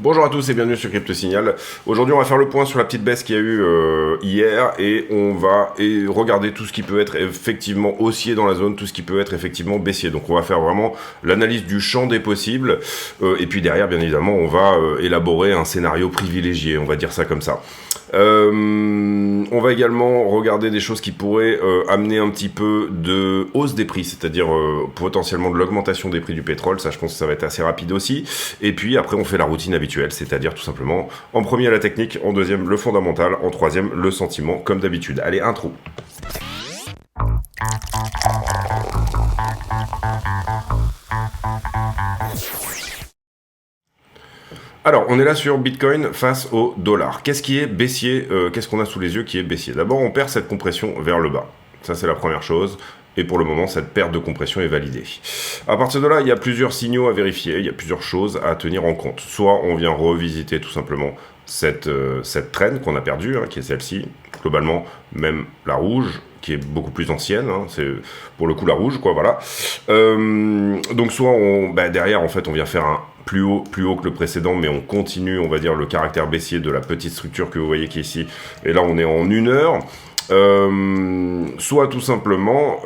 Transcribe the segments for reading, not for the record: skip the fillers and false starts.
Bonjour à tous et bienvenue sur Crypto Signal. Aujourd'hui, on va faire le point sur la petite baisse qu'il y a eu hier et on va regarder tout ce qui peut être effectivement haussier dans la zone, tout ce qui peut être effectivement baissier. Donc, on va faire vraiment l'analyse du champ des possibles et puis derrière, bien évidemment, on va élaborer un scénario privilégié, on va dire ça comme ça. On va également regarder des choses qui pourraient amener un petit peu de hausse des prix, c'est-à-dire potentiellement de l'augmentation des prix du pétrole. Ça, je pense que ça va être assez rapide aussi. Et puis après, on fait la routine habituelle, c'est-à-dire tout simplement en premier la technique, en deuxième le fondamental, en troisième le sentiment, comme d'habitude. Allez, intro. Alors, on est là sur Bitcoin face au dollar. Qu'est-ce qui est baissier Qu'est-ce qu'on a sous les yeux qui est baissier? D'abord, on perd cette compression vers le bas. Ça, c'est la première chose. Et pour le moment, cette perte de compression est validée. À partir de là, il y a plusieurs signaux à vérifier, il y a plusieurs choses à tenir en compte. Soit on vient revisiter tout simplement cette trend qu'on a perdue, qui est celle-ci. Globalement, même la rouge, qui est beaucoup plus ancienne, c'est pour le coup la rouge, quoi, voilà. Donc soit derrière, en fait, on vient faire un plus haut que le précédent, mais on continue, on va dire, le caractère baissier de la petite structure que vous voyez qui est ici. Et là, on est en 1 heure. Soit tout simplement,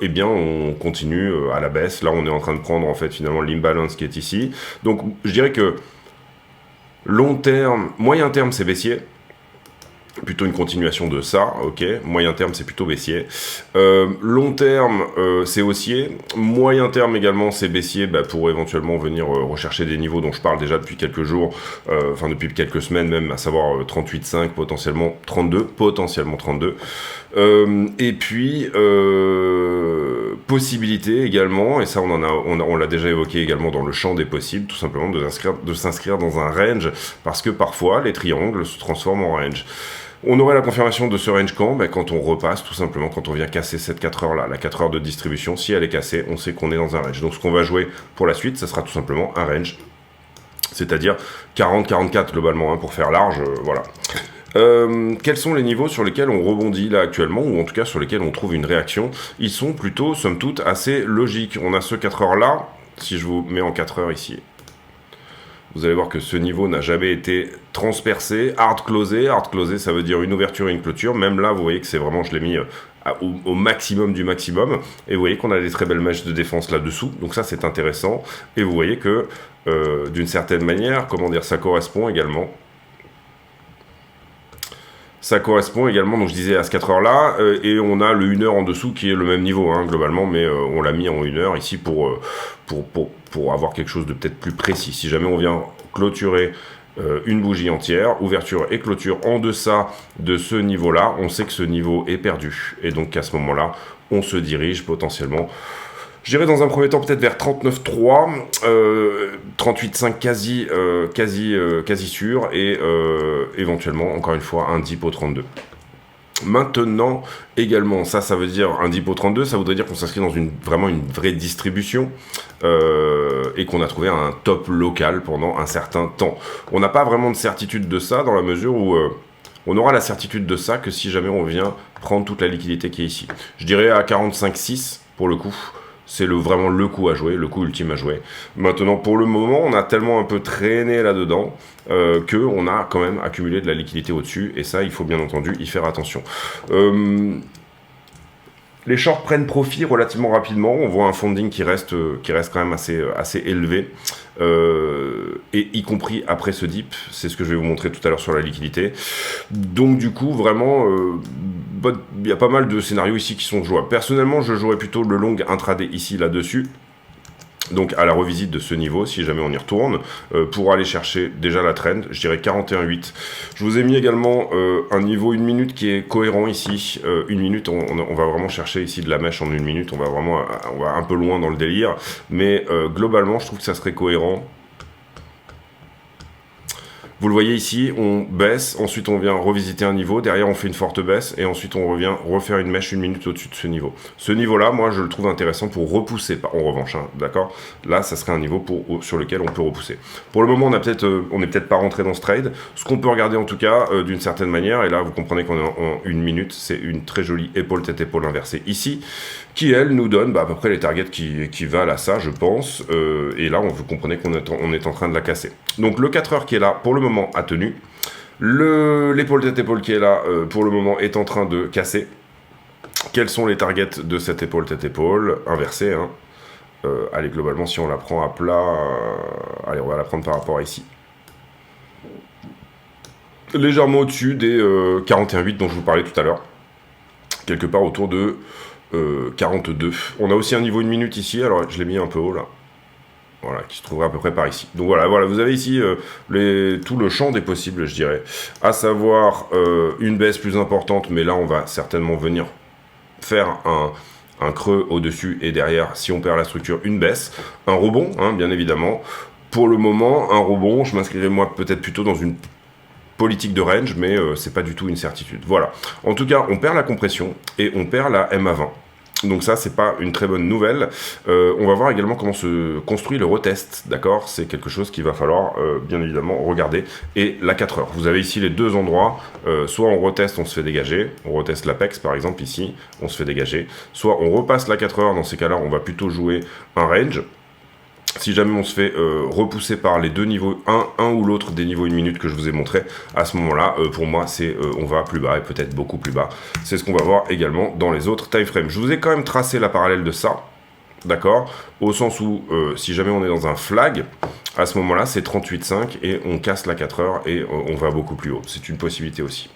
eh bien, on continue à la baisse. Là, on est en train de prendre, en fait, finalement, l'imbalance qui est ici. Donc, je dirais que long terme, moyen terme, c'est baissier. Plutôt une continuation de ça, ok. Moyen terme, c'est plutôt baissier. Long terme, c'est haussier. Moyen terme également, c'est baissier pour éventuellement venir rechercher des niveaux dont je parle déjà depuis quelques jours, enfin depuis quelques semaines même, à savoir 38,5, potentiellement 32, et puis, possibilité également, et ça on l'a déjà évoqué également dans le champ des possibles, tout simplement de s'inscrire dans un range, parce que parfois les triangles se transforment en range. On aurait la confirmation de ce range quand on repasse, tout simplement, quand on vient casser cette 4 heures là, la 4 heures de distribution. Si elle est cassée, on sait qu'on est dans un range. Donc ce qu'on va jouer pour la suite, ça sera tout simplement un range, c'est-à-dire 40-44 globalement, pour faire large, voilà. Quels sont les niveaux sur lesquels on rebondit là actuellement, ou en tout cas sur lesquels on trouve une réaction? Ils sont plutôt, somme toute, assez logiques. On a ce 4 heures là, si je vous mets en 4 heures ici, vous allez voir que ce niveau n'a jamais été transpercé. Hard closé, ça veut dire une ouverture et une clôture. Même là, vous voyez que c'est vraiment, je l'ai mis au maximum du maximum. Et vous voyez qu'on a des très belles mèches de défense là-dessous. Donc ça, c'est intéressant. Et vous voyez que, d'une certaine manière, ça correspond également. Ça correspond également, donc je disais, à ce 4 heures là, et on a le 1 heure en dessous qui est le même niveau, globalement, mais on l'a mis en 1 heure ici pour avoir quelque chose de peut-être plus précis. Si jamais on vient clôturer une bougie entière, ouverture et clôture en deçà de ce niveau-là, on sait que ce niveau est perdu. Et donc à ce moment-là, on se dirige potentiellement, je dirais dans un premier temps peut-être vers 39,3, 38,5 quasi sûr, et éventuellement, encore une fois, un dip au 32. Maintenant, également, ça veut dire un dip au 32, ça voudrait dire qu'on s'inscrit dans vraiment une vraie distribution et qu'on a trouvé un top local pendant un certain temps. On n'a pas vraiment de certitude de ça dans la mesure où on aura la certitude de ça que si jamais on vient prendre toute la liquidité qui est ici. Je dirais à 45,6 pour le coup. C'est vraiment le coup à jouer, le coup ultime à jouer. Maintenant, pour le moment, on a tellement un peu traîné là-dedans qu'on a quand même accumulé de la liquidité au-dessus. Et ça, il faut bien entendu y faire attention. Les shorts prennent profit relativement rapidement. On voit un funding qui reste quand même assez élevé. Et y compris après ce dip. C'est ce que je vais vous montrer tout à l'heure sur la liquidité. Donc du coup, vraiment, il y a pas mal de scénarios ici qui sont jouables. Personnellement, je jouerais plutôt le long intraday ici, là-dessus. Donc à la revisite de ce niveau, si jamais on y retourne, pour aller chercher déjà la trend, je dirais 41,8. Je vous ai mis également un niveau 1 minute qui est cohérent ici. 1 minute, on va vraiment chercher ici de la mèche en 1 minute, on va un peu loin dans le délire, mais globalement je trouve que ça serait cohérent. Vous le voyez ici, on baisse, ensuite on vient revisiter un niveau, derrière on fait une forte baisse, et ensuite on revient refaire une mèche 1 minute au-dessus de ce niveau. Ce niveau-là, moi je le trouve intéressant pour repousser, en revanche, hein, d'accord? Là, ça serait un niveau sur lequel on peut repousser. Pour le moment, on n'est peut-être pas rentré dans ce trade. Ce qu'on peut regarder en tout cas, d'une certaine manière, et là vous comprenez qu'on est en 1 minute, c'est une très jolie épaule tête-épaule inversée ici, qui elle nous donne à peu près les targets qui valent à ça, je pense, et là vous comprenez qu'on est en train de la casser. Donc le 4 heures qui est là, pour le moment, a tenu. L'épaule tête-épaule qui est là, pour le moment, est en train de casser. Quels sont les targets de cette épaule tête-épaule inversée, hein. Allez, globalement, si on la prend à plat, allez, on va la prendre par rapport à ici. Légèrement au-dessus des 41,8 dont je vous parlais tout à l'heure. Quelque part autour de 42. On a aussi un niveau 1 minute ici, alors je l'ai mis un peu haut là. Voilà, qui se trouverait à peu près par ici. Donc voilà, vous avez ici tout le champ des possibles, je dirais. À savoir une baisse plus importante, mais là on va certainement venir faire un creux au-dessus et derrière, si on perd la structure, une baisse. Un rebond, hein, bien évidemment. Pour le moment, un rebond, je m'inscrirais moi peut-être plutôt dans une politique de range, mais c'est pas du tout une certitude. Voilà. En tout cas, on perd la compression et on perd la MA20. Donc ça, c'est pas une très bonne nouvelle. On va voir également comment se construit le retest, d'accord? C'est quelque chose qu'il va falloir, bien évidemment, regarder. Et la 4 heures. Vous avez ici les deux endroits. Soit on reteste, on se fait dégager. On reteste l'Apex, par exemple, ici. On se fait dégager. Soit on repasse la 4 heures. Dans ces cas-là, on va plutôt jouer un range. Si jamais on se fait repousser par les deux niveaux, un ou l'autre des niveaux 1 minute que je vous ai montré, à ce moment-là, pour moi, c'est on va plus bas et peut-être beaucoup plus bas. C'est ce qu'on va voir également dans les autres time frames. Je vous ai quand même tracé la parallèle de ça, d'accord? Au sens où, si jamais on est dans un flag, à ce moment-là, c'est 38,5 et on casse la 4 heures et on va beaucoup plus haut. C'est une possibilité aussi.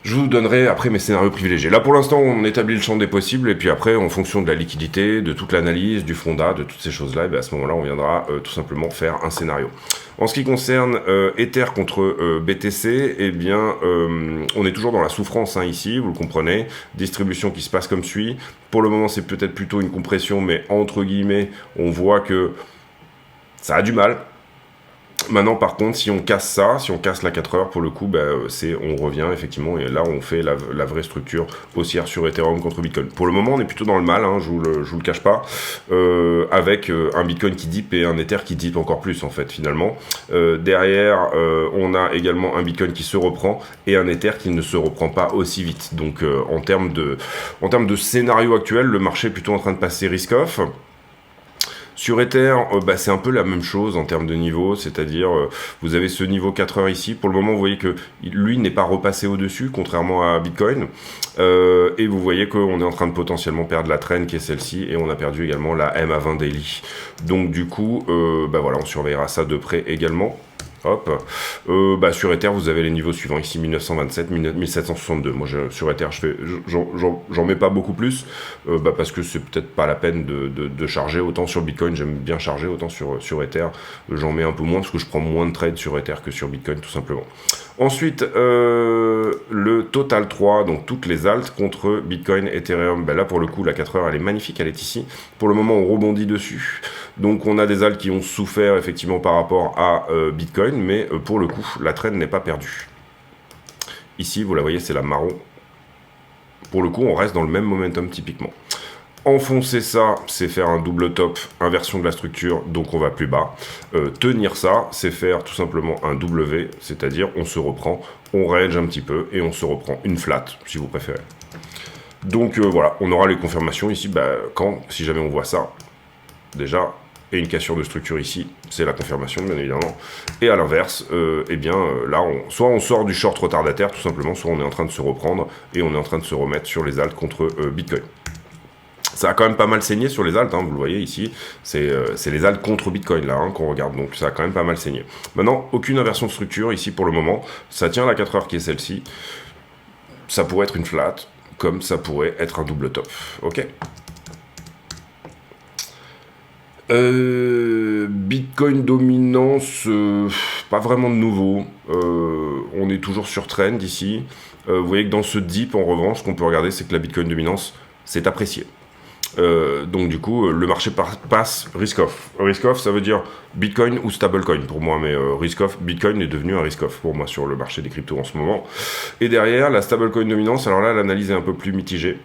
Je vous donnerai après mes scénarios privilégiés. Là, pour l'instant, on établit le champ des possibles, et puis après, en fonction de la liquidité, de toute l'analyse, du fondat, de toutes ces choses-là, et bien à ce moment-là, on viendra tout simplement faire un scénario. En ce qui concerne Ether contre BTC, eh bien, on est toujours dans la souffrance, hein, ici, vous le comprenez. Distribution qui se passe comme suit. Pour le moment, c'est peut-être plutôt une compression, mais entre guillemets, on voit que ça a du mal. Maintenant, par contre, si on casse ça, si on casse la 4 heures, pour le coup, on revient effectivement, et là, on fait la vraie structure haussière sur Ethereum contre Bitcoin. Pour le moment, on est plutôt dans le mal, hein, je vous le cache pas, avec un Bitcoin qui dip et un Ether qui dip encore plus, en fait, finalement. Derrière, on a également un Bitcoin qui se reprend et un Ether qui ne se reprend pas aussi vite. Donc, en termes de scénario actuel, le marché est plutôt en train de passer risk-off. Sur Ether, c'est un peu la même chose en termes de niveau, c'est-à-dire vous avez ce niveau 4 heures ici. Pour le moment, vous voyez que lui n'est pas repassé au-dessus, contrairement à Bitcoin. Et vous voyez qu'on est en train de potentiellement perdre la trend qui est celle-ci, et on a perdu également la MA20 daily. Donc du coup, voilà, on surveillera ça de près également. Hop, sur Ether, vous avez les niveaux suivants ici, 1927, 1762. Moi, sur Ether, j'en mets pas beaucoup plus, parce que c'est peut-être pas la peine de charger. Autant sur Bitcoin, j'aime bien charger, autant sur Ether, j'en mets un peu moins, parce que je prends moins de trades sur Ether que sur Bitcoin, tout simplement. Ensuite, le Total 3, donc toutes les alts contre Bitcoin, Ethereum. Là, pour le coup, la 4 heures, elle est magnifique, elle est ici. Pour le moment, on rebondit dessus. Donc, on a des alts qui ont souffert, effectivement, par rapport à Bitcoin, mais pour le coup, la trend n'est pas perdue. Ici, vous la voyez, c'est la marron. Pour le coup, on reste dans le même momentum, typiquement. Enfoncer ça, c'est faire un double top, inversion de la structure, donc on va plus bas. Tenir ça, c'est faire tout simplement un W, c'est-à-dire on se reprend, on range un petit peu et on se reprend une flat, si vous préférez. Donc voilà, on aura les confirmations ici, si jamais on voit ça, déjà, et une cassure de structure ici, c'est la confirmation, bien évidemment. Et à l'inverse, là, soit on sort du short retardataire, tout simplement, soit on est en train de se reprendre et on est en train de se remettre sur les alts contre Bitcoin. Ça a quand même pas mal saigné sur les alts, hein, vous le voyez ici, c'est les alts contre Bitcoin là qu'on regarde, donc ça a quand même pas mal saigné. Maintenant, aucune inversion de structure ici pour le moment, ça tient la 4 heures qui est celle-ci, ça pourrait être une flat, comme ça pourrait être un double top, ok. Bitcoin dominance, pas vraiment de nouveau, on est toujours sur trend ici, vous voyez que dans ce dip en revanche, ce qu'on peut regarder c'est que la Bitcoin dominance s'est appréciée. Donc du coup, le marché passe risk-off. Risk-off, ça veut dire Bitcoin ou stablecoin pour moi, mais risk-off, Bitcoin est devenu un risk-off pour moi sur le marché des cryptos en ce moment. Et derrière, la stablecoin dominance, alors là, l'analyse est un peu plus mitigée.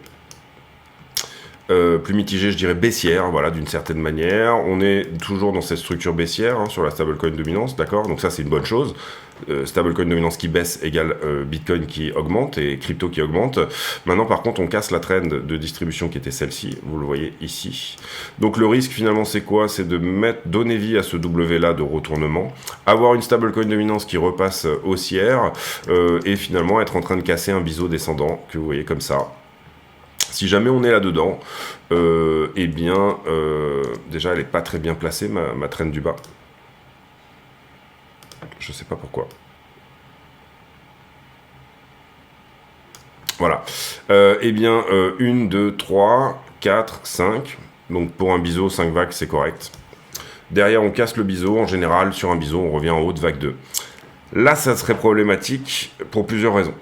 Plus mitigée, je dirais baissière, voilà, d'une certaine manière. On est toujours dans cette structure baissière sur la stablecoin dominance, d'accord. Donc ça, c'est une bonne chose. Stablecoin dominance qui baisse égale Bitcoin qui augmente et crypto qui augmente. Maintenant, par contre, on casse la trend de distribution qui était celle-ci. Vous le voyez ici. Donc le risque, finalement, c'est quoi? C'est de donner vie à ce W-là de retournement, avoir une stablecoin dominance qui repasse haussière et finalement être en train de casser un biseau descendant que vous voyez comme ça. Si jamais on est là-dedans, eh bien, déjà, elle n'est pas très bien placée, ma traîne du bas. Je ne sais pas pourquoi. Voilà. Eh bien, 1, 2, 3, 4, 5. Donc, pour un biseau, 5 vagues, c'est correct. Derrière, on casse le biseau. En général, sur un biseau, on revient en haut de vague 2. Là, ça serait problématique pour plusieurs raisons.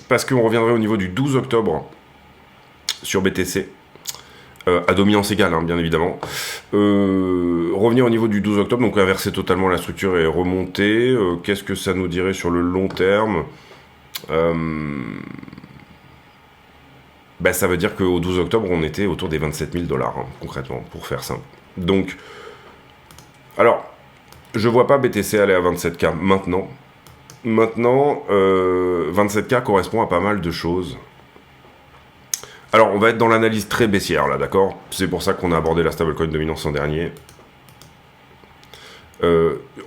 Parce qu'on reviendrait au niveau du 12 octobre sur BTC, à dominance égale, bien évidemment. Revenir au niveau du 12 octobre, donc inverser totalement la structure et remonter. Qu'est-ce que ça nous dirait sur le long terme? Ça veut dire qu'au 12 octobre, on était autour des 27 000 $, concrètement, pour faire simple. Donc, alors, je vois pas BTC aller à 27K maintenant. Maintenant, 27K correspond à pas mal de choses. Alors, on va être dans l'analyse très baissière, là, d'accord? C'est pour ça qu'on a abordé la stablecoin dominance en dernier.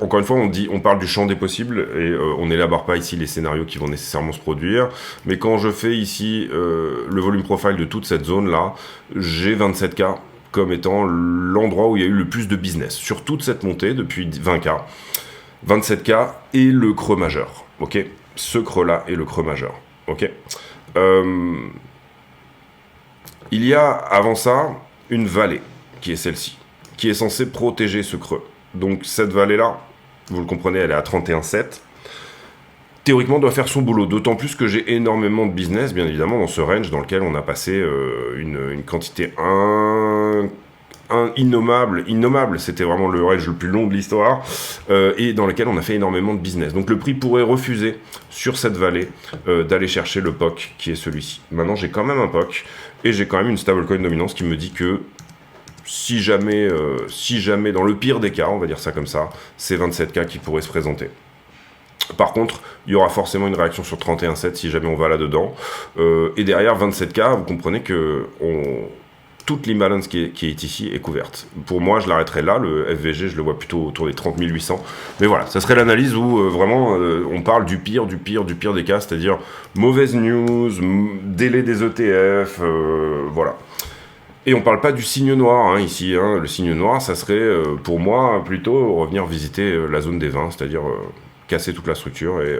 Encore une fois, on parle du champ des possibles, et on n'élabore pas ici les scénarios qui vont nécessairement se produire. Mais quand je fais ici le volume profile de toute cette zone-là, j'ai 27K comme étant l'endroit où il y a eu le plus de business. Sur toute cette montée, depuis 20K, 27K est le creux majeur, ok? Ce creux-là est le creux majeur, ok? Il y a, avant ça, une vallée, qui est celle-ci, qui est censée protéger ce creux. Donc cette vallée-là, vous le comprenez, elle est à 31,7. Théoriquement, doit faire son boulot, d'autant plus que j'ai énormément de business, bien évidemment, dans ce range dans lequel on a passé une quantité innommable, c'était vraiment le range le plus long de l'histoire, et dans lequel on a fait énormément de business. Donc le prix pourrait refuser, sur cette vallée, d'aller chercher le POC, qui est celui-ci. Maintenant, j'ai quand même un POC, et j'ai quand même une stablecoin dominance qui me dit que si jamais, dans le pire des cas, on va dire ça comme ça, c'est 27K qui pourrait se présenter. Par contre, il y aura forcément une réaction sur 31,7 si jamais on va là-dedans. Et derrière 27K, vous comprenez que toute l'imbalance qui est ici est couverte. Pour moi, je l'arrêterai là. Le FVG, je le vois plutôt autour des 30 800. Mais voilà, ça serait l'analyse où vraiment on parle du pire des cas, c'est-à-dire mauvaise news, délai des ETF, voilà. Et on parle pas du signe noir ici. Le signe noir, ça serait pour moi plutôt revenir visiter la zone des 20, c'est-à-dire casser toute la structure et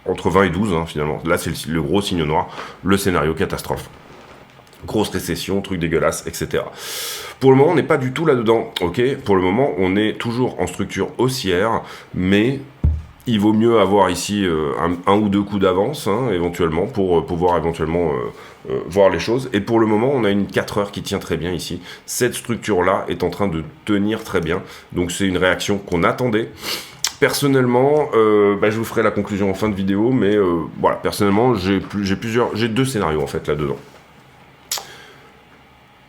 entre 20 et 12 finalement. Là, c'est le gros signe noir, le scénario catastrophe. Grosse récession, truc dégueulasse, etc. Pour le moment, on n'est pas du tout là-dedans, ok? Pour le moment, on est toujours en structure haussière, mais il vaut mieux avoir ici un ou deux coups d'avance, éventuellement, pour pouvoir éventuellement voir les choses. Et pour le moment, on a une 4 heures qui tient très bien ici. Cette structure-là est en train de tenir très bien. Donc c'est une réaction qu'on attendait. Personnellement, je vous ferai la conclusion en fin de vidéo, mais voilà, personnellement, j'ai deux scénarios en fait là-dedans.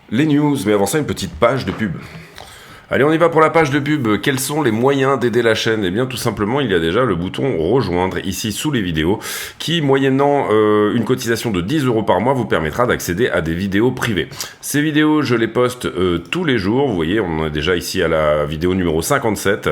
Les news, mais avant ça, une petite page de pub. Allez, on y va pour la page de pub. Quels sont les moyens d'aider la chaîne? Eh bien, tout simplement, il y a déjà le bouton rejoindre ici sous les vidéos qui, moyennant une cotisation de 10 € par mois, vous permettra d'accéder à des vidéos privées. Ces vidéos, je les poste tous les jours. Vous voyez, on en est déjà ici à la vidéo numéro 57.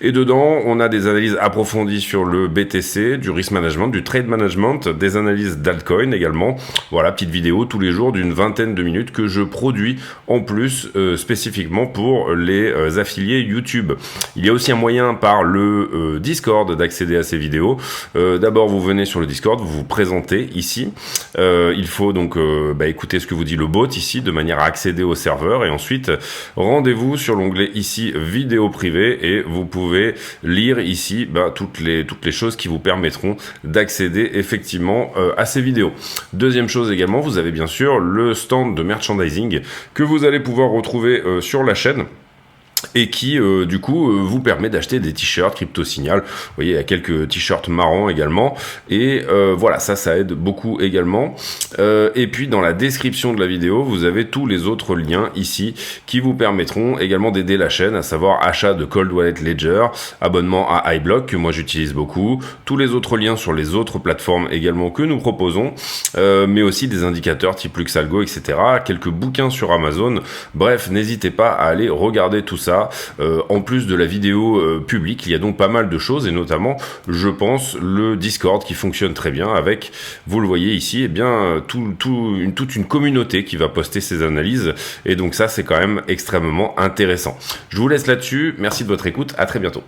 Et dedans, on a des analyses approfondies sur le BTC, du risk management, du trade management, des analyses d'altcoin également. Voilà, petite vidéo tous les jours d'une vingtaine de minutes que je produis en plus spécifiquement pour les les affiliés YouTube. Il y a aussi un moyen par le Discord d'accéder à ces vidéos. D'abord, vous venez sur le Discord, vous vous présentez ici. Il faut donc écouter ce que vous dit le bot ici, de manière à accéder au serveur. Et ensuite, rendez-vous sur l'onglet ici, vidéo privée, et vous pouvez lire ici toutes les choses qui vous permettront d'accéder effectivement à ces vidéos. Deuxième chose également, vous avez bien sûr le stand de merchandising que vous allez pouvoir retrouver sur la chaîne et qui du coup vous permet d'acheter des t-shirts Crypto Signal. Vous voyez, il y a quelques t-shirts marrants également, et voilà, ça aide beaucoup également. Et puis dans la description de la vidéo, vous avez tous les autres liens ici qui vous permettront également d'aider la chaîne, à savoir achat de Cold Wallet Ledger, abonnement à iBlock que moi j'utilise beaucoup, tous les autres liens sur les autres plateformes également que nous proposons, mais aussi des indicateurs type Luxalgo, etc., quelques bouquins sur Amazon. Bref, n'hésitez pas à aller regarder tout ça. En plus de la vidéo publique, il y a donc pas mal de choses, et notamment, je pense, le Discord qui fonctionne très bien avec, vous le voyez ici, toute une communauté qui va poster ses analyses, et donc ça, c'est quand même extrêmement intéressant. Je vous laisse là-dessus, merci de votre écoute, à très bientôt.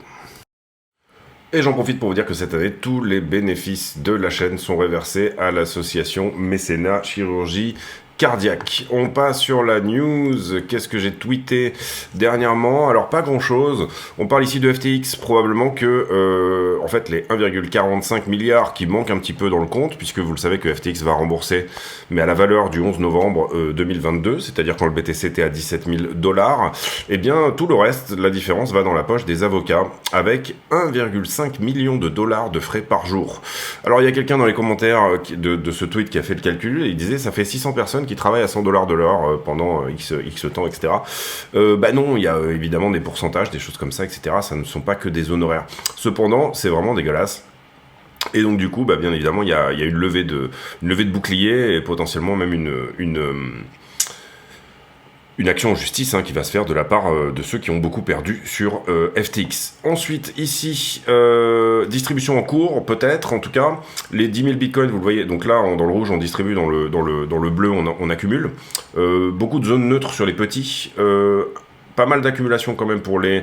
Et j'en profite pour vous dire que cette année, tous les bénéfices de la chaîne sont reversés à l'association Mécénat Chirurgie Cardiaque. On passe sur la news. Qu'est-ce que j'ai tweeté dernièrement? Alors pas grand chose. On parle ici de FTX. Probablement que en fait les 1,45 milliards qui manquent un petit peu dans le compte, puisque vous le savez que FTX va rembourser, mais à la valeur du 11 novembre 2022, c'est-à-dire quand le BTC était à 17 000 $, et bien tout le reste, la différence va dans la poche des avocats, avec 1,5 million de dollars de frais par jour. Alors il y a quelqu'un dans les commentaires de ce tweet qui a fait le calcul, et il disait ça fait 600 personnes qui travaillent à 100 $ de l'heure pendant X temps, etc. Non, il y a évidemment des pourcentages, des choses comme ça, etc. Ça ne sont pas que des honoraires. Cependant, c'est vraiment dégueulasse. Et donc du coup, bien évidemment, il y a une levée de bouclier, et potentiellement même une action en justice qui va se faire de la part de ceux qui ont beaucoup perdu sur FTX. Ensuite, ici, distribution en cours, peut-être, en tout cas, les 10 000 bitcoins, vous le voyez, donc là, dans le rouge, on distribue, dans le bleu, on accumule. Beaucoup de zones neutres sur les petits, pas mal d'accumulation quand même pour les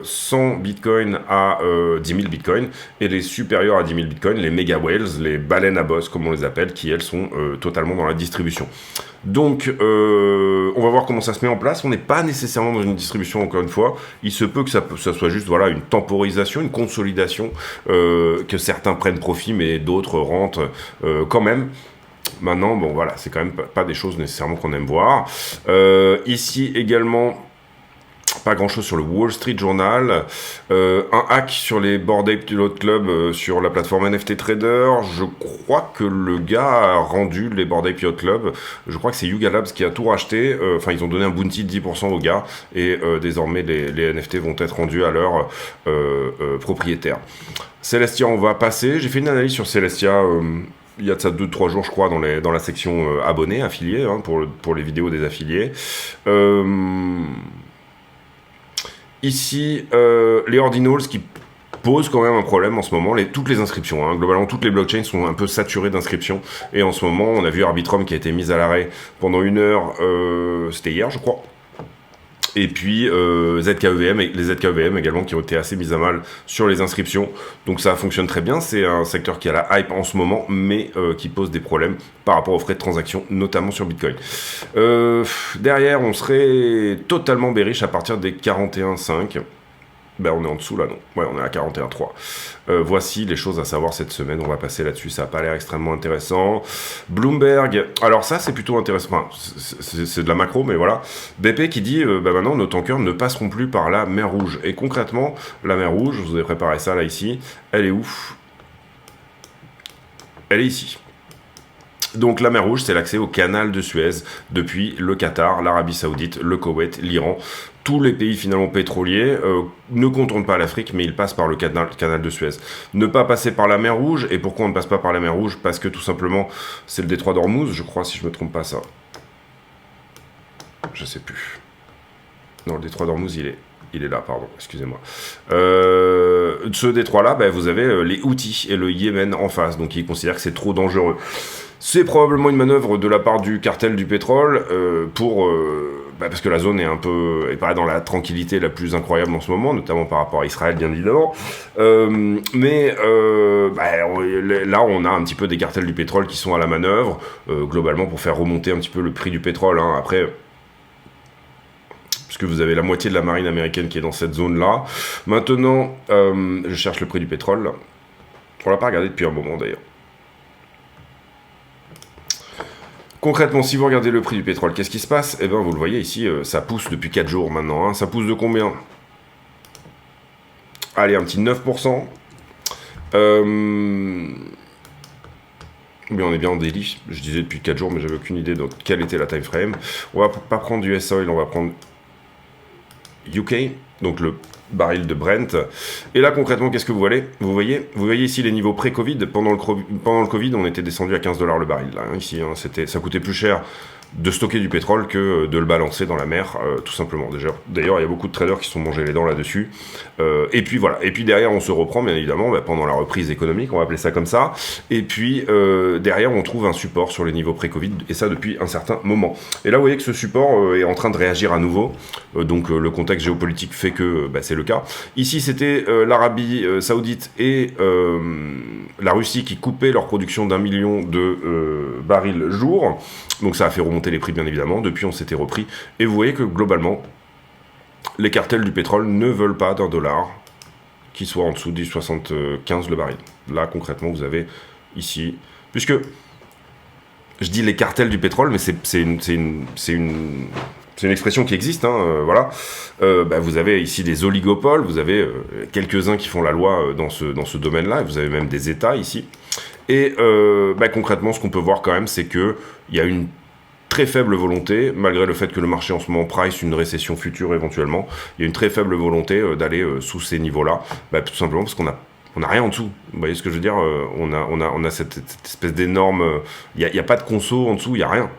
100 bitcoins à 10 000 bitcoins, et les supérieurs à 10 000 bitcoins, les mega whales, les baleines à boss comme on les appelle, qui elles sont totalement dans la distribution. Donc on va voir comment ça se met en place. On n'est pas nécessairement dans une distribution, encore une fois. Il se peut que ça soit juste une temporisation, une consolidation, que certains prennent profit mais d'autres rentrent quand même. Maintenant, c'est quand même pas des choses nécessairement qu'on aime voir. Ici également, pas grand chose sur le Wall Street Journal, un hack sur les Bored Ape Yacht Club sur la plateforme NFT Trader. Je crois que le gars a rendu les Bored Ape Yacht Club, je crois que c'est Yuga Labs qui a tout racheté, ils ont donné un bounty de 10% aux gars, et désormais les NFT vont être rendus à leurs propriétaires. Celestia, on va passer, j'ai fait une analyse sur Celestia, il y a de ça 2-3 jours, je crois, dans la section abonnés, affiliés, pour les vidéos des affiliés. Ici, les ordinals qui posent quand même un problème en ce moment, toutes les inscriptions, globalement toutes les blockchains sont un peu saturées d'inscriptions, et en ce moment on a vu Arbitrum qui a été mis à l'arrêt pendant 1 heure, c'était hier je crois, et puis les ZKEVM également qui ont été assez mis à mal sur les inscriptions, donc ça fonctionne très bien, c'est un secteur qui a la hype en ce moment, mais qui pose des problèmes par rapport aux frais de transaction, notamment sur Bitcoin. Derrière, on serait totalement bearish à partir des 41,5. On est en dessous là, non. Ouais, on est à 41,3. Voici les choses à savoir cette semaine. On va passer là-dessus. Ça n'a pas l'air extrêmement intéressant. Bloomberg. Alors ça, c'est plutôt intéressant. Enfin, c'est de la macro, mais voilà. BP qui dit, maintenant, nos tankers ne passeront plus par la mer Rouge. Et concrètement, la mer Rouge, je vous ai préparé ça là, ici. Elle est où? Elle est ici. Donc la mer Rouge, c'est l'accès au canal de Suez depuis le Qatar, l'Arabie Saoudite, le Koweït, l'Iran. Tous les pays finalement pétroliers ne contournent pas l'Afrique, mais ils passent par le canal de Suez. Ne pas passer par la mer Rouge, et pourquoi on ne passe pas par la mer Rouge? Parce que tout simplement, c'est le détroit d'Ormuz, je crois, si je ne me trompe pas ça. Je sais plus. Non, le détroit d'Ormuz, il est là, pardon, excusez-moi. Ce détroit-là, vous avez les Houthis et le Yémen en face, donc ils considèrent que c'est trop dangereux. C'est probablement une manœuvre de la part du cartel du pétrole pour parce que la zone est pas dans la tranquillité la plus incroyable en ce moment, notamment par rapport à Israël, bien évidemment. Là, on a un petit peu des cartels du pétrole qui sont à la manœuvre, globalement pour faire remonter un petit peu le prix du pétrole. Hein. Après, puisque vous avez la moitié de la marine américaine qui est dans cette zone-là. Maintenant, je cherche le prix du pétrole. On l'a pas regardé depuis un moment d'ailleurs. Concrètement, si vous regardez le prix du pétrole, qu'est-ce qui se passe? Eh bien, vous le voyez ici, ça pousse depuis 4 jours maintenant. Hein. Ça pousse de combien? Allez, un petit 9%. Mais on est bien en daily. Je disais depuis 4 jours, mais j'avais aucune idée de quelle était la time frame. On va pas prendre du US Oil, on va prendre UK, donc le baril de Brent. Et là, concrètement, qu'est-ce que vous voyez ici les niveaux pré-Covid. Pendant le Covid, on était descendu à 15$ le baril. Là, hein, ici, hein, ça coûtait plus cher de stocker du pétrole que de le balancer dans la mer, tout simplement. D'ailleurs, il y a beaucoup de traders qui se sont mangés les dents là-dessus. Et puis voilà. Et puis derrière, on se reprend, bien évidemment, pendant la reprise économique, on va appeler ça comme ça. Et puis derrière, on trouve un support sur les niveaux pré-Covid, et ça depuis un certain moment. Et là, vous voyez que ce support est en train de réagir à nouveau. Donc le contexte géopolitique fait que c'est le cas. Ici, c'était l'Arabie Saoudite et la Russie qui coupaient leur production d'1 million de barils jour. Donc ça a fait remonter les prix, bien évidemment. Depuis, on s'était repris. Et vous voyez que, globalement, les cartels du pétrole ne veulent pas d'un dollar qui soit en dessous des 75 le baril. Là, concrètement, vous avez ici... Puisque, je dis les cartels du pétrole, mais c'est une expression qui existe, hein, voilà. Vous avez ici des oligopoles, vous avez quelques-uns qui font la loi dans ce domaine-là, et vous avez même des États ici. Et concrètement, ce qu'on peut voir quand même, c'est qu'il y a une très faible volonté, malgré le fait que le marché en ce moment price une récession future éventuellement, il y a une très faible volonté d'aller sous ces niveaux-là, tout simplement parce qu'on n'a rien en dessous. Vous voyez ce que je veux dire? On a cette espèce d'énorme... Il n'y a pas de conso en dessous, il n'y a rien.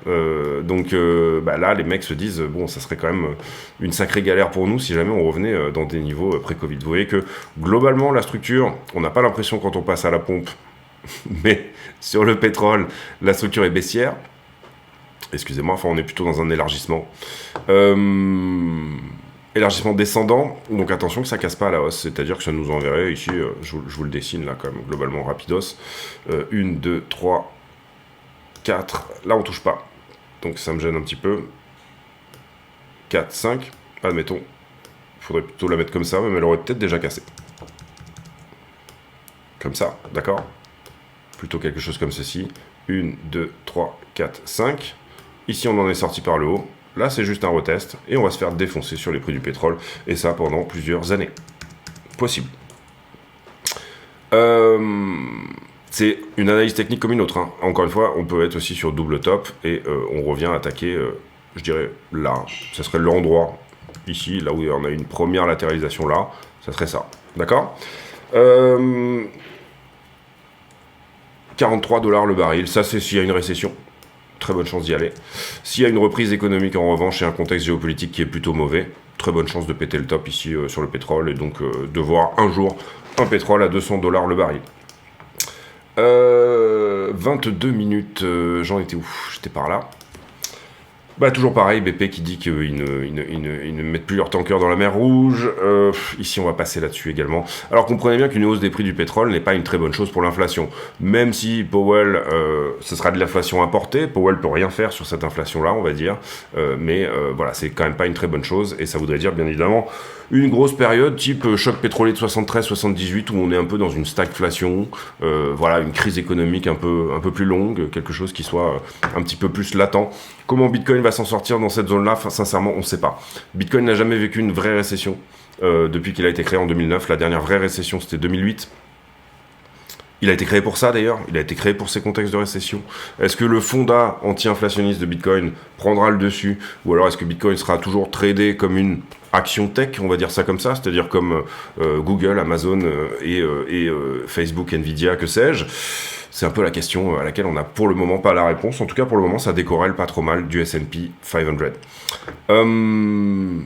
Donc là, les mecs se disent, bon, ça serait quand même une sacrée galère pour nous si jamais on revenait dans des niveaux pré-Covid. Vous voyez que, globalement, la structure, on n'a pas l'impression quand on passe à la pompe, mais sur le pétrole, la structure est baissière. Excusez-moi, enfin on est plutôt dans un élargissement. Élargissement descendant, donc attention que ça casse pas à la hausse, c'est-à-dire que ça nous enverrait ici, je vous le dessine là quand même, globalement rapidos. 1, 2, 3, 4, là on touche pas, donc ça me gêne un petit peu. 4, 5, admettons, il faudrait plutôt la mettre comme ça, mais elle aurait peut-être déjà cassé. Comme ça, d'accord? Plutôt quelque chose comme ceci. 1, 2, 3, 4, 5. Ici, on en est sorti par le haut. Là, c'est juste un retest. Et on va se faire défoncer sur les prix du pétrole. Et ça, pendant plusieurs années. Possible. C'est une analyse technique comme une autre. Hein. Encore une fois, on peut être aussi sur double top. Et on revient attaquer, je dirais, là. Ça serait l'endroit, ici, là où on a une première latéralisation là. Ça serait ça. D'accord ? 43$ le baril, ça c'est s'il y a une récession, très bonne chance d'y aller. S'il y a une reprise économique en revanche et un contexte géopolitique qui est plutôt mauvais, très bonne chance de péter le top ici sur le pétrole et donc de voir un jour un pétrole à 200$ le baril. 22 minutes, j'en étais où? J'étais par là. Toujours pareil, BP qui dit qu'ils ne mettent plus leur tanker dans la mer Rouge. Ici, on va passer là-dessus également. Alors, comprenez bien qu'une hausse des prix du pétrole n'est pas une très bonne chose pour l'inflation. Même si Powell, ce sera de l'inflation importée, Powell peut rien faire sur cette inflation-là, on va dire. Mais voilà, c'est quand même pas une très bonne chose. Et ça voudrait dire, bien évidemment, une grosse période type choc pétrolier de 73-78 où on est un peu dans une stagflation. Voilà, une crise économique un peu plus longue, quelque chose qui soit un petit peu plus latent. Comment Bitcoin va s'en sortir dans cette zone-là, sincèrement, on ne sait pas. Bitcoin n'a jamais vécu une vraie récession depuis qu'il a été créé en 2009. La dernière vraie récession, c'était 2008. Il a été créé pour ça, d'ailleurs. Il a été créé pour ces contextes de récession. Est-ce que le fondat anti-inflationniste de Bitcoin prendra le dessus? Ou alors est-ce que Bitcoin sera toujours tradé comme une action tech, on va dire ça comme ça, c'est-à-dire comme Google, Amazon et Facebook, Nvidia, que sais-je? C'est un peu la question à laquelle on n'a pour le moment pas la réponse. En tout cas, pour le moment, ça décorrèle pas trop mal du S&P 500.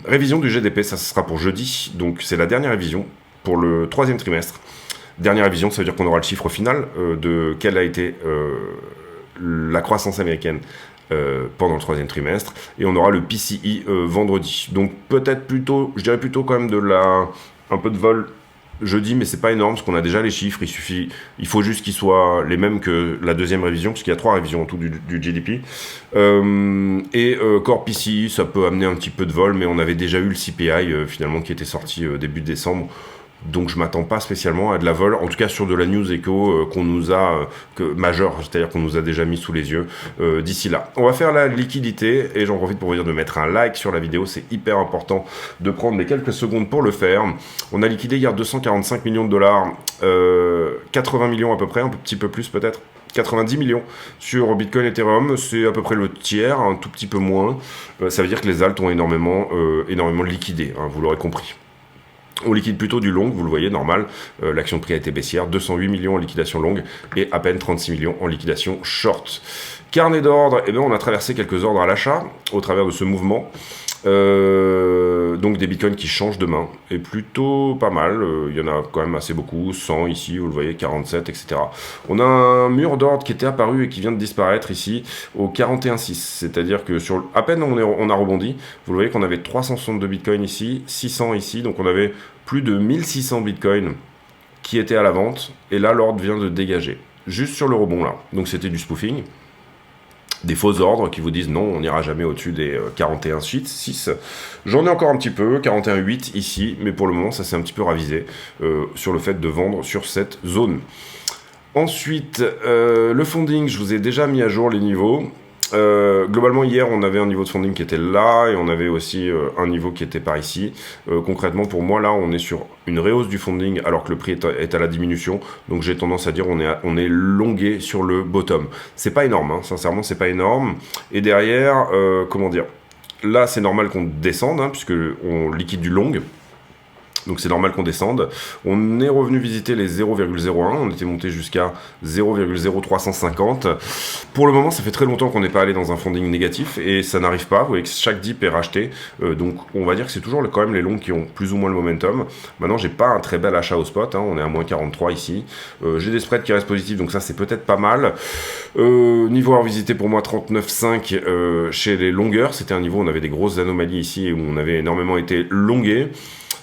Révision du GDP, ça sera pour jeudi. Donc, c'est la dernière révision pour le 3e trimestre. Dernière révision, ça veut dire qu'on aura le chiffre final de quelle a été la croissance américaine pendant le troisième trimestre, et on aura le PCE vendredi. Donc peut-être plutôt, je dirais plutôt quand même un peu de vol jeudi, mais c'est pas énorme parce qu'on a déjà les chiffres. Il faut juste qu'ils soient les mêmes que la deuxième révision, parce qu'il y a 3 révisions en tout du GDP. Core PCE, ça peut amener un petit peu de vol, mais on avait déjà eu le CPI finalement qui était sorti début décembre. Donc je m'attends pas spécialement à de la vol, en tout cas sur de la news éco qu'on nous a, majeure, c'est-à-dire qu'on nous a déjà mis sous les yeux d'ici là. On va faire la liquidité, et j'en profite pour vous dire de mettre un like sur la vidéo, c'est hyper important de prendre les quelques secondes pour le faire. On a liquidé hier 245 millions de dollars, 80 millions à peu près, un petit peu plus peut-être. 90 millions sur Bitcoin et Ethereum, c'est à peu près le tiers, un tout petit peu moins. Ça veut dire que les alts ont énormément liquidé, hein, vous l'aurez compris. On liquide plutôt du long, vous le voyez, normal. L'action de prix a été baissière, 208 millions en liquidation longue et à peine 36 millions en liquidation short. Carnet d'ordre, eh bien, on a traversé quelques ordres à l'achat au travers de ce mouvement. Donc des bitcoins qui changent de main, et plutôt pas mal. Il y en a quand même assez beaucoup, 100 ici, vous le voyez, 47, etc. On a un mur d'ordre qui était apparu et qui vient de disparaître ici au 41,6, c'est-à-dire que à peine on a rebondi, vous le voyez qu'on avait 362 bitcoins ici, 600 ici, donc on avait plus de 1600 bitcoins qui étaient à la vente, et là l'ordre vient de dégager, juste sur le rebond là, donc c'était du spoofing. Des faux ordres qui vous disent non, on n'ira jamais au-dessus des 41,6. J'en ai encore un petit peu, 41,8 ici, mais pour le moment, ça s'est un petit peu ravisé sur le fait de vendre sur cette zone. Ensuite, le funding, je vous ai déjà mis à jour les niveaux. Globalement, hier, on avait un niveau de funding qui était là, et on avait aussi un niveau qui était par ici. Concrètement, pour moi, là, on est sur une rehausse du funding alors que le prix est à la diminution. Donc, j'ai tendance à dire on est longué sur le bottom. C'est pas énorme, hein, sincèrement, c'est pas énorme. Et derrière, comment dire, là, c'est normal qu'on descende, hein, puisque on liquide du long. Donc c'est normal qu'on descende. On est revenu visiter les 0,01, on était monté jusqu'à 0,0350. Pour le moment, ça fait très longtemps qu'on n'est pas allé dans un funding négatif, et ça n'arrive pas. Vous voyez que chaque dip est racheté. Donc on va dire que c'est toujours quand même les longs qui ont plus ou moins le momentum. Maintenant, j'ai pas un très bel achat au spot, hein, on est à moins 43 ici. J'ai des spreads qui restent positifs, donc ça c'est peut-être pas mal. Niveau à revisiter pour moi, 39,5 chez les longueurs. C'était un niveau où on avait des grosses anomalies ici, où on avait énormément été longué.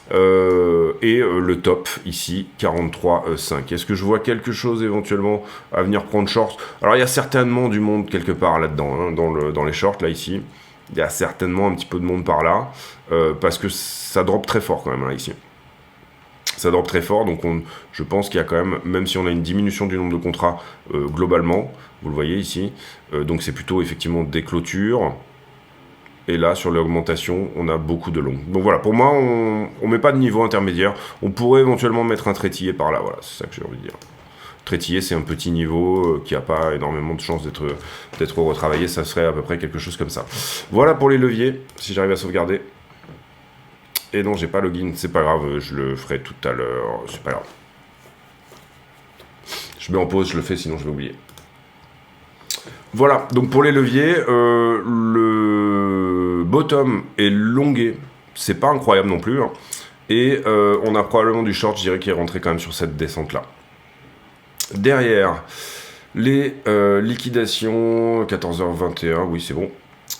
Le top ici 43,5. Est-ce que je vois quelque chose éventuellement à venir prendre short? Alors il y a certainement du monde quelque part là-dedans, hein, dans les shorts là ici. Il y a certainement un petit peu de monde par là, parce que ça drop très fort quand même là ici. Ça drop très fort, donc je pense qu'il y a quand même si on a une diminution du nombre de contrats globalement, vous le voyez ici, donc c'est plutôt effectivement des clôtures. Et là, sur l'augmentation, on a beaucoup de longs. Donc voilà, pour moi, on met pas de niveau intermédiaire. On pourrait éventuellement mettre un trétillé par là. Voilà, c'est ça que j'ai envie de dire. Trétillé, c'est un petit niveau qui n'a pas énormément de chances d'être retravaillé. Ça serait à peu près quelque chose comme ça. Voilà pour les leviers, si j'arrive à sauvegarder. Et non, j'ai pas login. C'est pas grave, je le ferai tout à l'heure. C'est pas grave. Je mets en pause, je le fais, sinon je vais oublier. Voilà, donc pour les leviers, le bottom est longué, c'est pas incroyable non plus, hein. Et on a probablement du short, je dirais, qui est rentré quand même sur cette descente-là. Derrière, les liquidations, 14h21, oui c'est bon.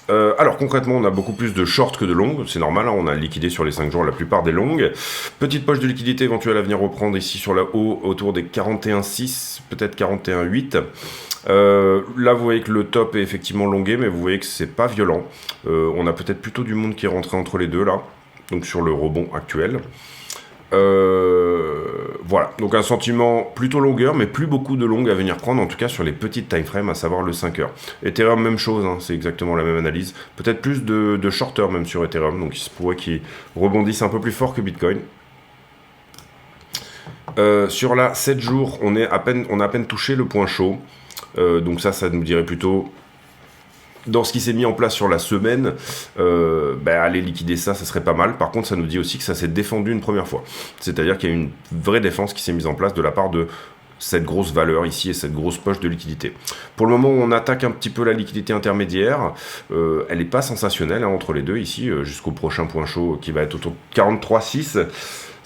Alors concrètement, on a beaucoup plus de short que de longues, c'est normal, hein, on a liquidé sur les 5 jours la plupart des longues. Petite poche de liquidité éventuelle à venir reprendre ici sur la haut, autour des 41,6, peut-être 41,8. Là vous voyez que le top est effectivement longué, mais vous voyez que c'est pas violent. On a peut-être plutôt du monde qui est rentré entre les deux là, donc sur le rebond actuel. Voilà, donc un sentiment plutôt longueur, mais plus beaucoup de longues à venir prendre, en tout cas sur les petites time frames, à savoir le 5 heures. Ethereum, même chose, hein, c'est exactement la même analyse. Peut-être plus de shorter même sur Ethereum, donc il se pourrait qu'ils rebondissent un peu plus fort que Bitcoin. Sur la 7 jours, on a à peine touché le point chaud. Donc ça nous dirait plutôt, dans ce qui s'est mis en place sur la semaine, aller liquider ça serait pas mal. Par contre, ça nous dit aussi que ça s'est défendu une première fois. C'est-à-dire qu'il y a une vraie défense qui s'est mise en place de la part de cette grosse valeur ici et cette grosse poche de liquidité. Pour le moment, on attaque un petit peu la liquidité intermédiaire. Elle n'est pas sensationnelle, hein, entre les deux ici, jusqu'au prochain point chaud qui va être autour de 43,6.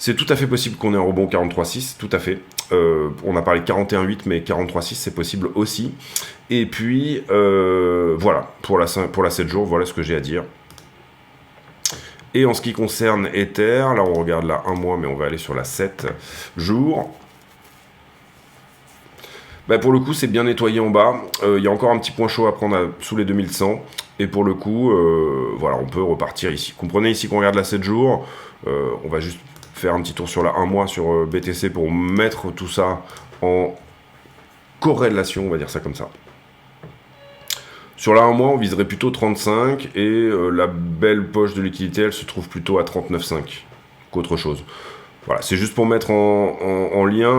C'est tout à fait possible qu'on ait un rebond 43,6, tout à fait. On a parlé de 41,8, mais 43,6 c'est possible aussi. Et puis, voilà, pour la 7 jours, voilà ce que j'ai à dire. Et en ce qui concerne Ether, là on regarde la 1 mois, mais on va aller sur la 7 jours. Bah pour le coup, c'est bien nettoyé en bas. Il y a encore un petit point chaud à prendre sous les 2100. Et pour le coup, voilà, on peut repartir ici. Comprenez ici qu'on regarde la 7 jours. On va juste faire un petit tour sur la 1 mois sur BTC pour mettre tout ça en corrélation, on va dire ça comme ça. Sur la 1 mois, on viserait plutôt 35 et la belle poche de liquidité, elle se trouve plutôt à 39,5 qu'autre chose. Voilà, c'est juste pour mettre en lien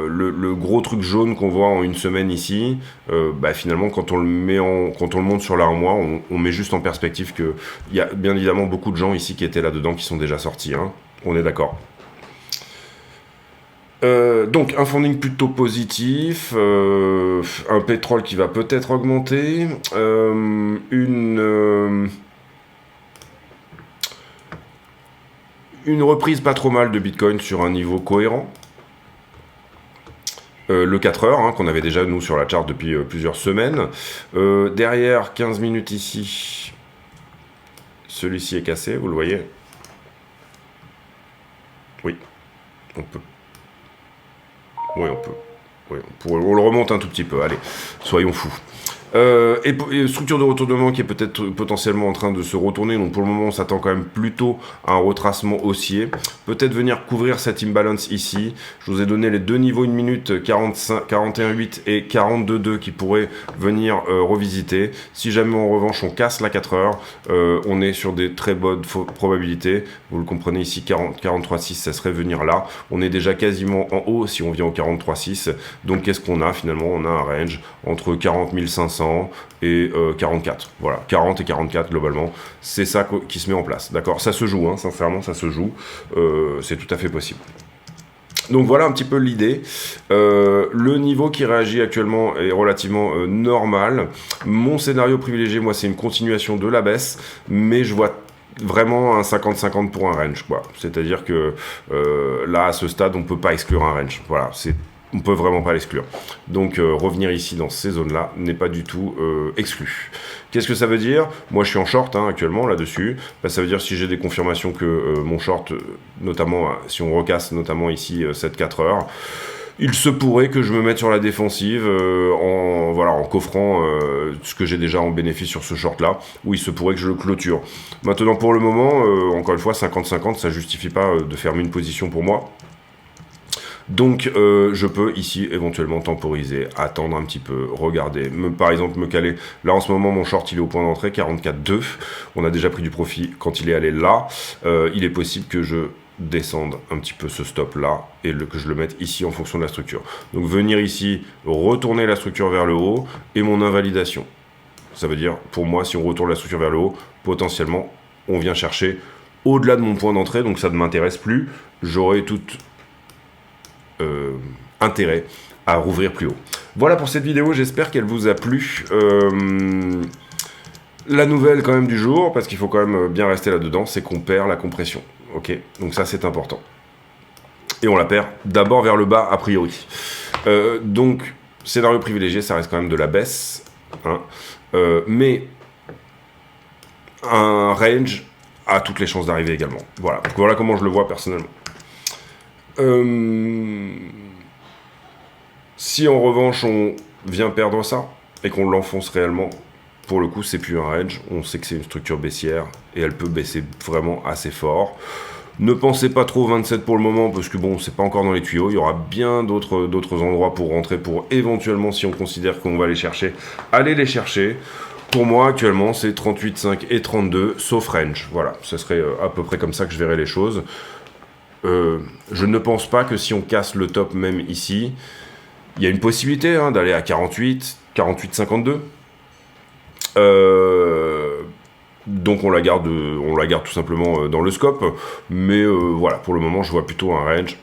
le gros truc jaune qu'on voit en une semaine ici. Bah, finalement, quand on le monte sur la 1 mois, on met juste en perspective qu'il y a bien évidemment beaucoup de gens ici qui étaient là-dedans, qui sont déjà sortis. Hein. On est d'accord. Donc un funding plutôt positif, un pétrole qui va peut-être augmenter, une reprise pas trop mal de Bitcoin sur un niveau cohérent. Le 4 heures, hein, qu'on avait déjà nous sur la chart depuis plusieurs semaines. Derrière, 15 minutes ici, celui-ci est cassé, vous le voyez. Oui, on peut. Oui, on peut. Oui, on le remonte un tout petit peu, allez, soyons fous. Et structure de retournement qui est peut-être potentiellement en train de se retourner, donc pour le moment on s'attend quand même plutôt à un retracement haussier, peut-être venir couvrir cet imbalance ici. Je vous ai donné les deux niveaux 1 minute, 41,8 et 42,2 qui pourraient venir revisiter. Si jamais en revanche on casse la 4 heures, on est sur des très bonnes probabilités, vous le comprenez ici, 43,6 ça serait venir là, on est déjà quasiment en haut si on vient au 43,6, donc qu'est-ce qu'on a finalement? On a un range entre 40 500 et 44, voilà, 40 et 44 globalement, c'est ça qui se met en place, d'accord, ça se joue, hein, sincèrement ça se joue, c'est tout à fait possible. Donc voilà un petit peu l'idée. Le niveau qui réagit actuellement est relativement normal. Mon scénario privilégié, moi, c'est une continuation de la baisse, mais je vois vraiment un 50-50 pour un range, quoi. C'est-à-dire que là, à ce stade, on peut pas exclure un range. Voilà, on peut vraiment pas l'exclure. Donc revenir ici dans ces zones-là n'est pas du tout exclu. Qu'est-ce que ça veut dire? Moi je suis en short hein, actuellement là-dessus. Bah, ça veut dire si j'ai des confirmations que mon short, notamment si on recasse notamment ici cette 4 heures, il se pourrait que je me mette sur la défensive en coffrant ce que j'ai déjà en bénéfice sur ce short-là, où il se pourrait que je le clôture. Maintenant pour le moment, encore une fois, 50-50, ça justifie pas de fermer une position pour moi. Donc je peux ici éventuellement temporiser, attendre un petit peu, regarder, par exemple me caler. Là en ce moment mon short il est au point d'entrée 44,2, on a déjà pris du profit quand il est allé là, il est possible que je descende un petit peu ce stop là et que je le mette ici en fonction de la structure. Donc venir ici, retourner la structure vers le haut et mon invalidation. Ça veut dire pour moi si on retourne la structure vers le haut, potentiellement on vient chercher au-delà de mon point d'entrée, donc ça ne m'intéresse plus, j'aurai toute intérêt à rouvrir plus haut. Voilà pour cette vidéo, j'espère qu'elle vous a plu. La nouvelle quand même du jour, parce qu'il faut quand même bien rester là-dedans, c'est qu'on perd la compression. Ok, donc ça c'est important. Et on la perd d'abord vers le bas a priori. Donc scénario privilégié, ça reste quand même de la baisse, hein, mais un range a toutes les chances d'arriver également. Voilà, donc voilà comment je le vois personnellement. Si en revanche on vient perdre ça et qu'on l'enfonce réellement, pour le coup c'est plus un range, on sait que c'est une structure baissière et elle peut baisser vraiment assez fort. Ne pensez pas trop 27 pour le moment parce que bon c'est pas encore dans les tuyaux, il y aura bien d'autres endroits pour rentrer pour éventuellement si on considère qu'on va les chercher, aller les chercher. Pour moi actuellement c'est 38,5 et 32 sauf range, voilà, ce serait à peu près comme ça que je verrais les choses. Je ne pense pas que si on casse le top même ici, il y a une possibilité hein, d'aller à 48, 48,52. Donc on la garde tout simplement dans le scope. Mais voilà, pour le moment, je vois plutôt un range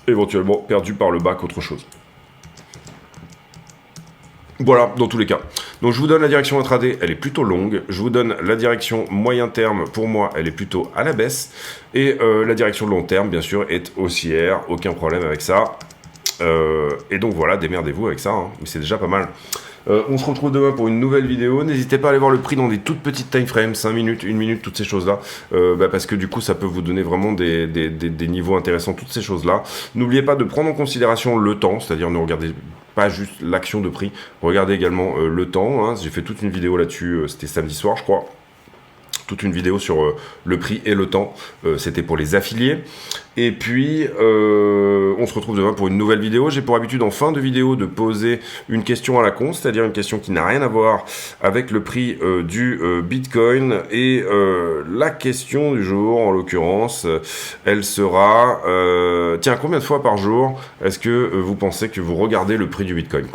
éventuellement perdu par le bas qu'autre chose. Voilà, dans tous les cas. Donc je vous donne la direction intraday, elle est plutôt longue. Je vous donne la direction moyen terme, pour moi, elle est plutôt à la baisse. Et la direction long terme, bien sûr, est haussière, aucun problème avec ça. Et donc voilà, démerdez-vous avec ça, hein, mais c'est déjà pas mal. On se retrouve demain pour une nouvelle vidéo. N'hésitez pas à aller voir le prix dans des toutes petites time frames, 5 minutes, 1 minute, toutes ces choses-là. Parce que du coup, ça peut vous donner vraiment des niveaux intéressants, toutes ces choses-là. N'oubliez pas de prendre en considération le temps, c'est-à-dire ne regardez pas juste l'action de prix, regardez également le temps. Hein. J'ai fait toute une vidéo là-dessus, c'était samedi soir, je crois. Toute une vidéo sur le prix et le temps. C'était pour les affiliés. Et puis, on se retrouve demain pour une nouvelle vidéo. J'ai pour habitude en fin de vidéo de poser une question à la con, c'est-à-dire une question qui n'a rien à voir avec le prix du Bitcoin. Et la question du jour, en l'occurrence, elle sera... tiens, combien de fois par jour est-ce que vous pensez que vous regardez le prix du Bitcoin?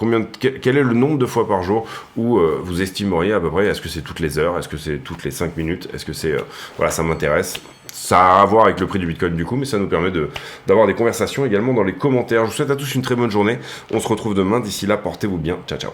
Quel est le nombre de fois par jour où vous estimeriez à peu près? Est-ce que c'est toutes les heures? Est-ce que c'est toutes les 5 minutes? Est-ce que c'est... voilà, ça m'intéresse. Ça a à voir avec le prix du Bitcoin du coup, mais ça nous permet d'avoir des conversations également dans les commentaires. Je vous souhaite à tous une très bonne journée. On se retrouve demain. D'ici là, portez-vous bien. Ciao, ciao.